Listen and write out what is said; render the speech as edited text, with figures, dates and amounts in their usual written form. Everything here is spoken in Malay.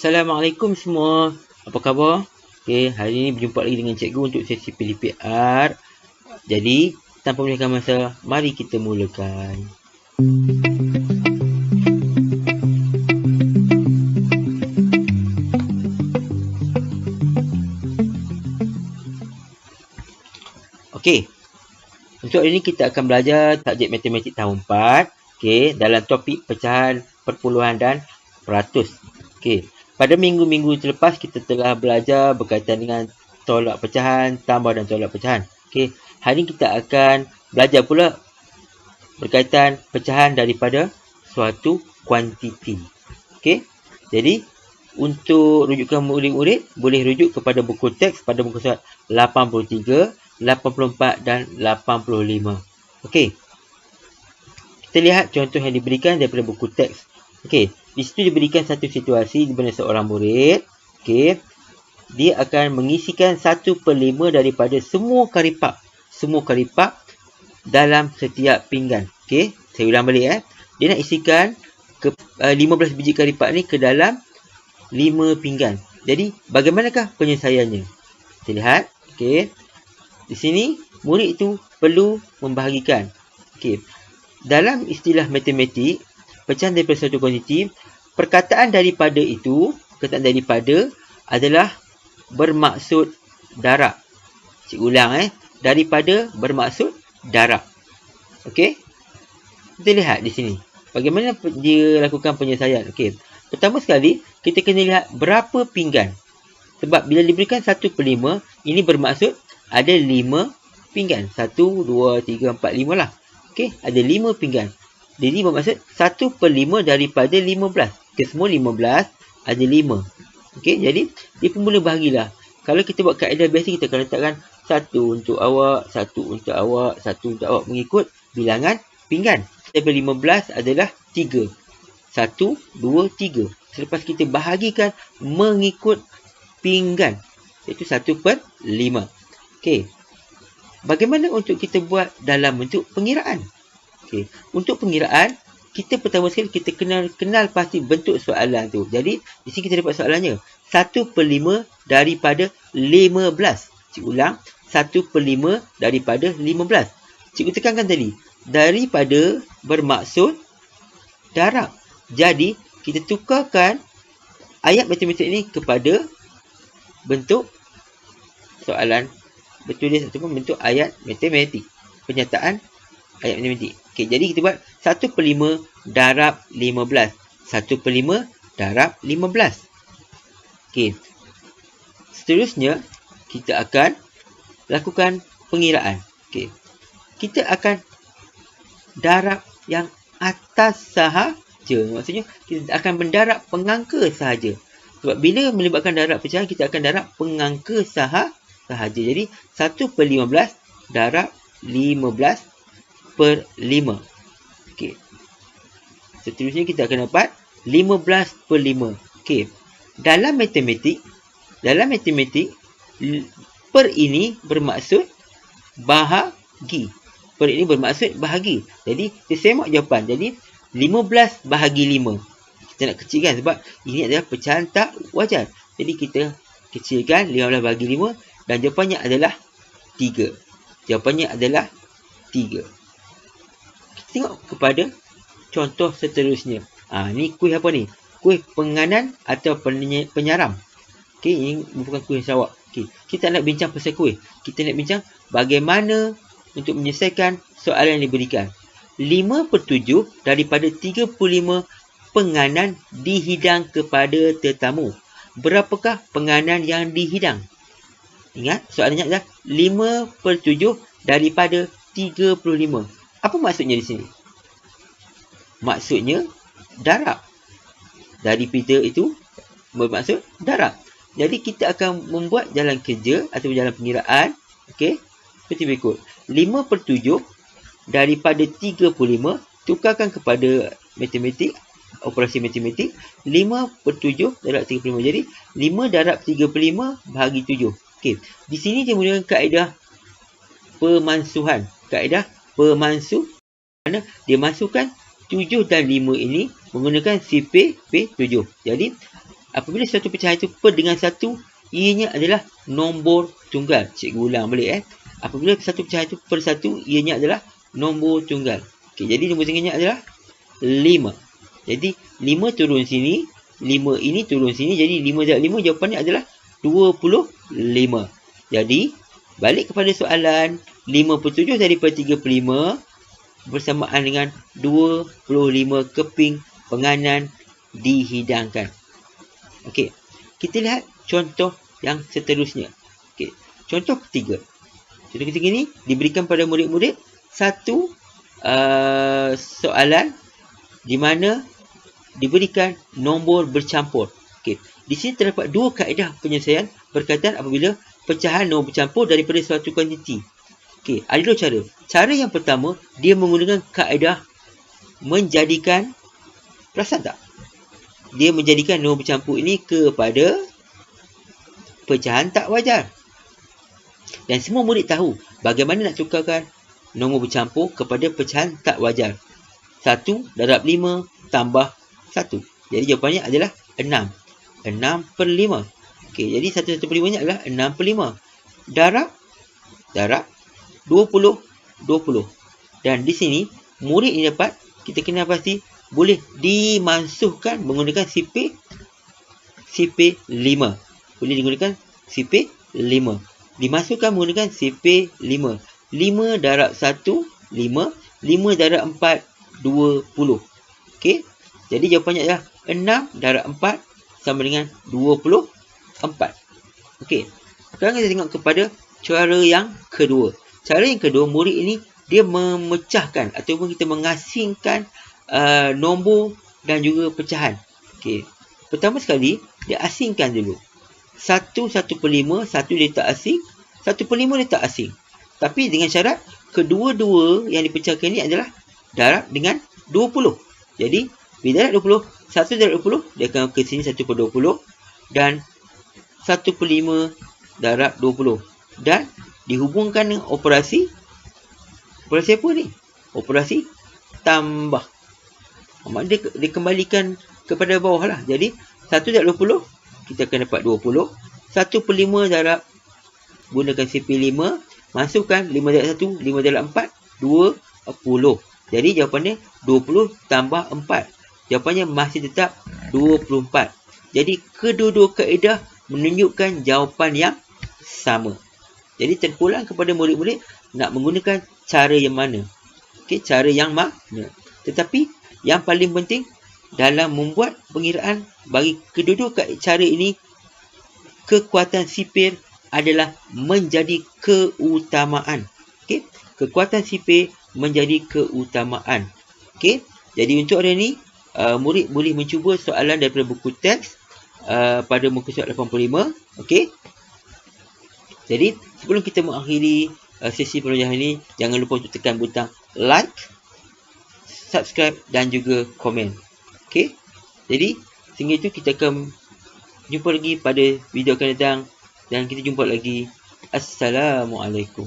Assalamualaikum semua. Apa khabar? Okey, hari ini berjumpa lagi dengan cikgu untuk sesi PDPR. Jadi, tanpa melengahkan masa, mari kita mulakan. Okey. Untuk hari ini kita akan belajar subjek matematik tahun 4, okey, dalam topik pecahan, perpuluhan dan peratus. Okey. Pada minggu-minggu selepas kita telah belajar berkaitan dengan tolak pecahan, tambah dan tolak pecahan. Okey. Hari ini kita akan belajar pula berkaitan pecahan daripada suatu kuantiti. Okey. Jadi untuk rujukan murid-murid boleh rujuk kepada buku teks pada muka surat 83, 84 dan 85. Okey. Kita lihat contoh yang diberikan daripada buku teks. Okey, di situ diberikan satu situasi di mana seorang murid, okey, dia akan mengisikan 1/5 daripada semua karipak dalam setiap pinggan. Okey, saya ulang balik Dia nak isikan 15 biji karipak ni ke dalam 5 pinggan. Jadi, bagaimanakah penyelesaiannya? Kita lihat, okey. Di sini, murid itu perlu membahagikan. Okey. Dalam istilah matematik, pecahan daripada suatu kuantiti, perkataan daripada adalah bermaksud darab. Cikgu ulang daripada bermaksud darab. Okey. Kita lihat di sini. Bagaimana dia lakukan penyelesaian? Okey. Pertama sekali, kita kena lihat berapa pinggan. Sebab bila diberikan 1/5, ini bermaksud ada 5 pinggan. 1, 2, 3, 4, 5 lah. Okey, ada 5 pinggan. Jadi bermaksud 1/5 daripada 15. Okey, semua 15 ada 5. Okey, jadi dia pun mula bahagilah. Kalau kita buat kaedah biasa, kita akan letakkan 1 untuk awak, 1 untuk awak, 1 untuk awak mengikut bilangan pinggan. Daripada 15 adalah 3. 1, 2, 3. Selepas kita bahagikan mengikut pinggan, iaitu 1/5. Okey. Bagaimana untuk kita buat dalam bentuk pengiraan? Okey. Untuk pengiraan, kita pertama sekali kita kenal pasti bentuk soalan tu. Jadi, di sini kita dapat soalannya. 1/5 daripada 15. Cikgu ulang. 1/5 daripada 15. Cikgu tekankan tadi. Daripada bermaksud darab. Jadi, kita tukarkan ayat matematik ini kepada bentuk soalan bertulis ataupun bentuk ayat matematik. Penyataan ayat matematik. Okey, jadi kita buat 1/5 darab 15. 1/5 darab 15. Okey. Seterusnya, kita akan lakukan pengiraan. Okey. Kita akan darab yang atas sahaja. Maksudnya, kita akan mendarab pengangka sahaja. Sebab bila melibatkan darab pecahan, kita akan darab pengangka sahaja. Jadi, 1/15 darab 15/5. Okey. Seterusnya, kita akan dapat 15/5. Okey. Dalam matematik, per ini bermaksud bahagi. Per ini bermaksud bahagi. Jadi, kita semak jawapan. Jadi, 15/5. Kita nak kecilkan sebab ini adalah pecahan tak wajar. Jadi, kita kecilkan 15/5 dan jawapannya adalah 3. Jawapannya adalah 3. Kita tengok kepada contoh seterusnya. Ni kuih apa ni? Kuih penganan atau penyaram. Okey, ini bukan kuih Sarawak. Okey, kita nak bincang pasal kuih. Kita nak bincang bagaimana untuk menyelesaikan soalan yang diberikan. 5/7 daripada 35 penganan dihidang kepada tetamu. Berapakah penganan yang dihidang? Ingat, soalannya adalah 5/7 daripada 35. Apa maksudnya di sini? Maksudnya darab. Daripada itu bermaksud darab. Jadi kita akan membuat jalan kerja atau jalan pengiraan. Okey, seperti berikut. 5/7 daripada 35 tukarkan kepada matematik, operasi matematik. 5/7 darab 35. Jadi 5 darab 35 bahagi 7. Okey, di sini dia menggunakan kaedah pemansuhan. Kerana dia masukkan 7 dan 5 ini menggunakan CP7. Jadi, Apabila satu pecahan itu per dengan satu, ianya adalah nombor tunggal. Cikgu ulang balik. Apabila satu pecahan itu per satu, ianya adalah nombor tunggal. Okey, jadi nombor tunggalnya adalah 5. Jadi 5 turun sini, 5 ini turun sini. Jadi 5 darab 5 jawapannya adalah 25. Jadi balik kepada soalan, 57 daripada 35 bersamaan dengan 25 keping penganan dihidangkan. Okey, kita lihat contoh yang seterusnya. Okey, contoh ketiga. Contoh ketiga ni diberikan pada murid-murid satu soalan di mana diberikan nombor bercampur. Okey, di sini terdapat dua kaedah penyelesaian berkaitan apabila pecahan nombor bercampur daripada suatu kuantiti. Okey, ada dua cara. Cara yang pertama, dia menggunakan kaedah menjadikan, perasan tak? Dia menjadikan nombor bercampur ini kepada pecahan tak wajar. Dan semua murid tahu bagaimana nak tukarkan nombor bercampur kepada pecahan tak wajar. 1 darab 5 tambah 1. Jadi jawapannya adalah 6. 6 per 5. Okey, jadi 1 per 5 nya adalah 6 per 5. Darab 20. Dan di sini murid ini dapat, kita kena pasti boleh dimansuhkan menggunakan sipir 5. Boleh digunakan sipir 5. Dimasukkan menggunakan sipir 5. 5 darab 1, 5. 5 darab 4, 20. Okey. Jadi jawapannya adalah 6 darab 4 sama dengan 24. Okey. Sekarang kita tengok kepada cara yang kedua. Cara yang kedua, murid ini dia memecahkan ataupun kita mengasingkan nombor dan juga pecahan. Okey. Pertama sekali, dia asingkan dulu. 1 per 5, 1 dia tak asing. 1 per 5 dia tak asing. Tapi dengan syarat, kedua-dua yang dipecahkan ini adalah darab dengan 20. Jadi, bila darab 20, 1 darab 20, dia akan ke sini 1 per 20. Dan 1 per 5 darab 20. Dan dihubungkan dengan operasi. Operasi apa ni? Operasi tambah. Maksudnya dia kembalikan kepada bawah lah. Jadi 1 darab 20, kita akan dapat 20. 1 per 5 darab, gunakan sipir 5. Masukkan 5 darab 1, 5 darab 4, 20. Jadi jawapannya 20 tambah 4. Jawapannya masih tetap 24. Jadi kedua-dua kaedah menunjukkan jawapan yang sama. Jadi terpulang kepada murid-murid nak menggunakan cara yang mana. Okey, cara yang mana. Tetapi yang paling penting dalam membuat pengiraan bagi kedua-dua cara ini, kekuatan sipir adalah menjadi keutamaan. Okey, kekuatan sipir menjadi keutamaan. Okey, jadi untuk hari ini murid boleh mencuba soalan daripada buku teks pada muka surat 85. Okey. Jadi sebelum kita mengakhiri sesi pelajaran ini, jangan lupa untuk tekan butang like, subscribe dan juga komen. Okey. Jadi sehingga itu kita akan jumpa lagi pada video akan datang dan kita jumpa lagi. Assalamualaikum.